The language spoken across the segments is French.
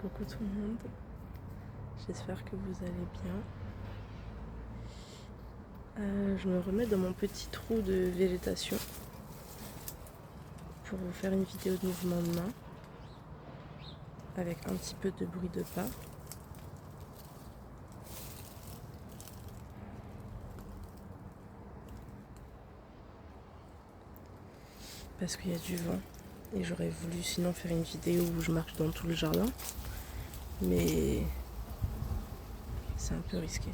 Coucou tout le monde, j'espère que vous allez bien. Je me remets dans mon petit trou de végétation pour vous faire une vidéo de mouvement de main avec un petit peu de bruit de pas. Parce qu'il y a du vent et j'aurais voulu sinon faire une vidéo où je marche dans tout le jardin, mais c'est un peu risqué.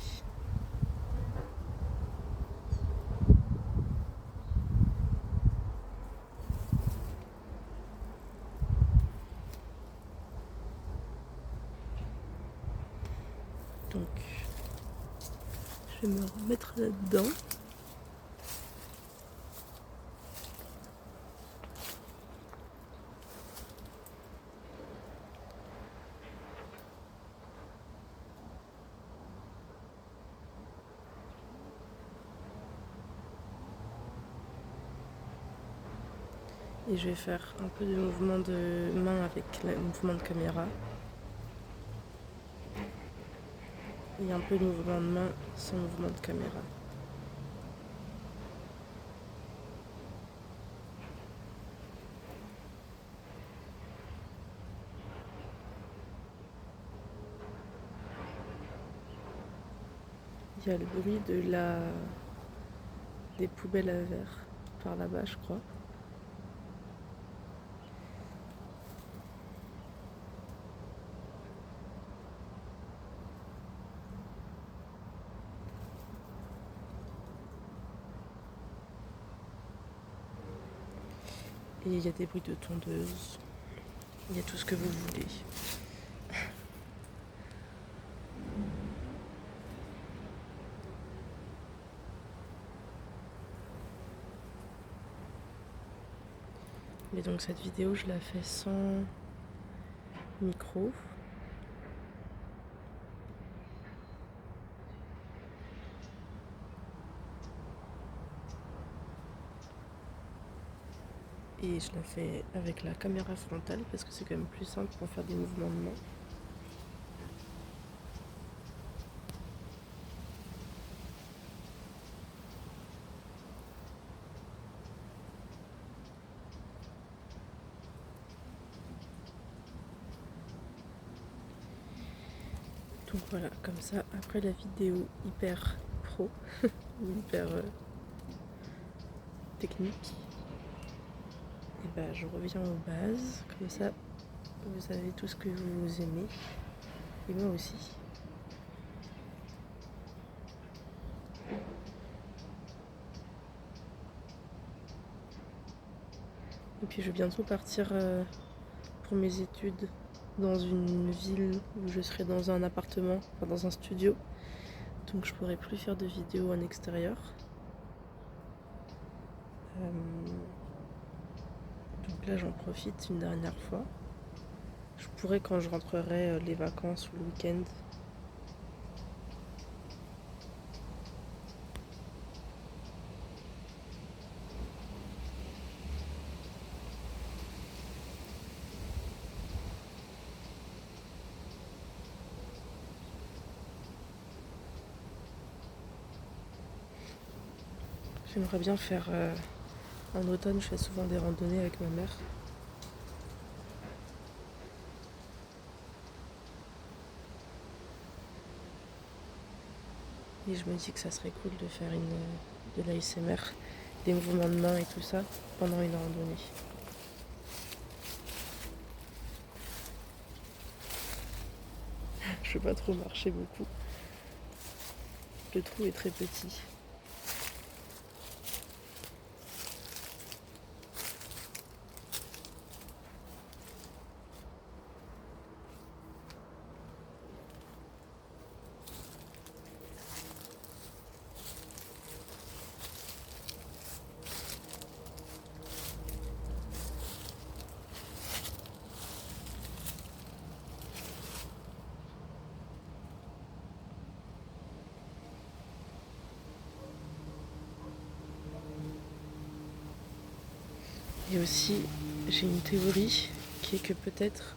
Donc je vais me remettre là-dedans. Et je vais faire un peu de mouvement de main avec le mouvement de caméra. Et un peu de mouvement de main sans mouvement de caméra. Il y a le bruit des poubelles à verre par là-bas, je crois. Et il y a des bruits de tondeuse. Il y a tout ce que vous voulez. Et donc cette vidéo, je la fais sans micro. Et je la fais avec la caméra frontale parce que c'est quand même plus simple pour faire des mouvements de main. Donc voilà, comme ça, après la vidéo hyper pro, hyper technique, et bah je reviens aux bases, comme ça vous avez tout ce que vous aimez, et moi aussi. Et puis je vais bientôt partir pour mes études dans une ville où je serai dans un appartement, enfin dans un studio. Donc je pourrai plus faire de vidéos en extérieur. Donc là j'en profite une dernière fois. Je pourrais quand je rentrerai les vacances ou le week-end. J'aimerais bien faire en automne, je fais souvent des randonnées avec ma mère. Et je me dis que ça serait cool de faire de l'ASMR, des mouvements de main et tout ça pendant une randonnée. Je peux pas trop marcher beaucoup. Le trou est très petit. Et aussi, j'ai une théorie qui est que peut-être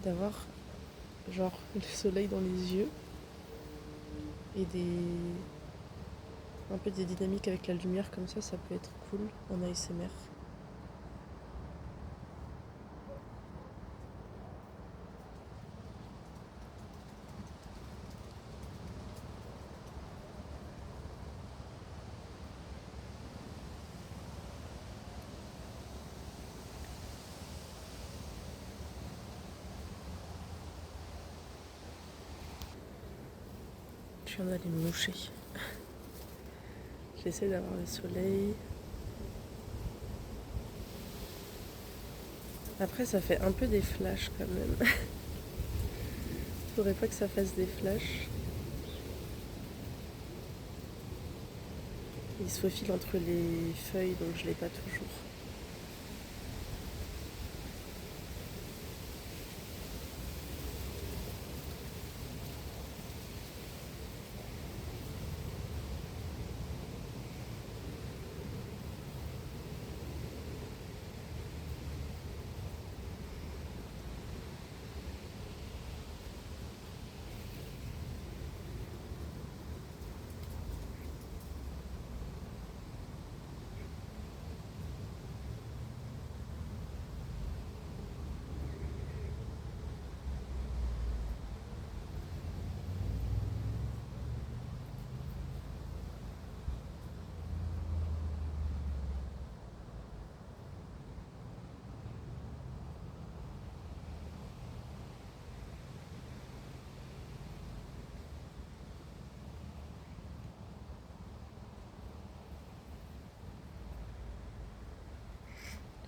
d'avoir genre le soleil dans les yeux et un peu des dynamiques avec la lumière comme ça peut être cool en ASMR. Je viens d'aller me moucher. J'essaie d'avoir le soleil. Après, ça fait un peu des flashs quand même. Faudrait pas que ça fasse des flashs. Il se faufile entre les feuilles, donc je l'ai pas toujours.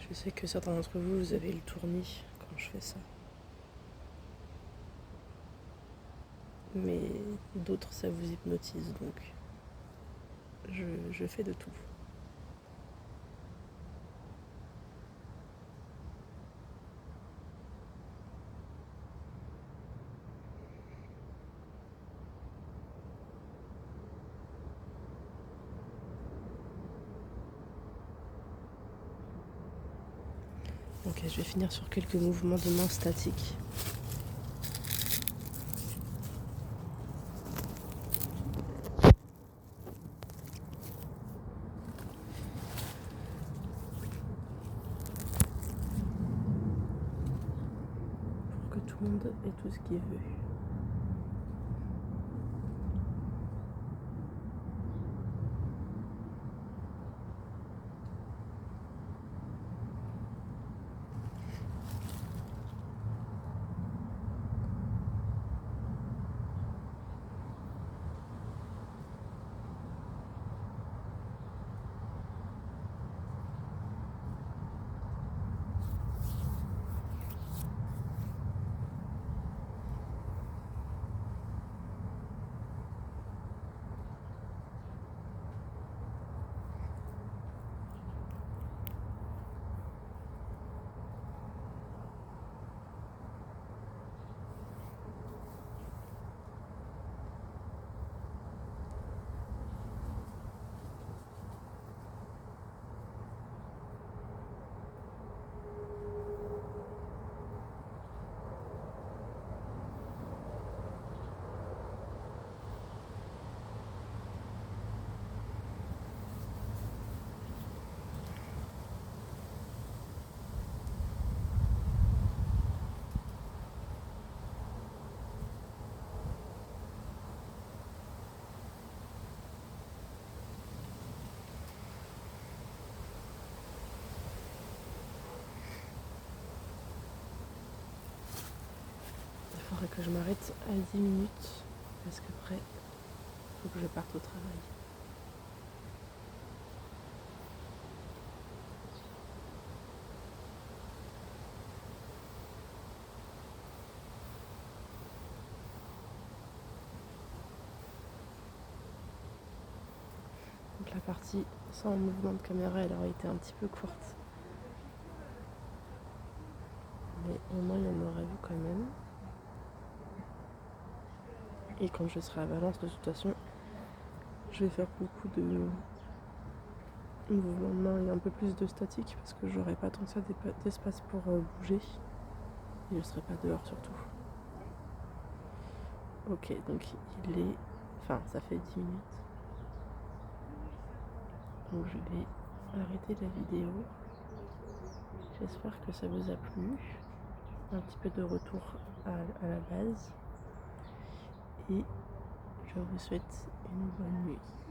Je sais que certains d'entre vous, vous avez le tournis quand je fais ça. Mais d'autres, ça vous hypnotise, donc je fais de tout. Ok, je vais finir sur quelques mouvements de mains statiques. Pour que tout le monde ait tout ce qu'il veut. Il faudrait que je m'arrête à 10 minutes parce qu'après, il faut que je parte au travail. Donc la partie sans mouvement de caméra, elle aurait été un petit peu courte. Mais au moins, il y en aurait vu quand même. Et quand je serai à Valence, de toute façon, je vais faire beaucoup de mouvements de main et un peu plus de statique parce que j'aurai pas tant que ça d'espace pour bouger. Et je serai pas dehors surtout. Ok, donc il est... Enfin, ça fait 10 minutes. Donc je vais arrêter la vidéo. J'espère que ça vous a plu. Un petit peu de retour à la base. Et je vous souhaite une bonne nuit.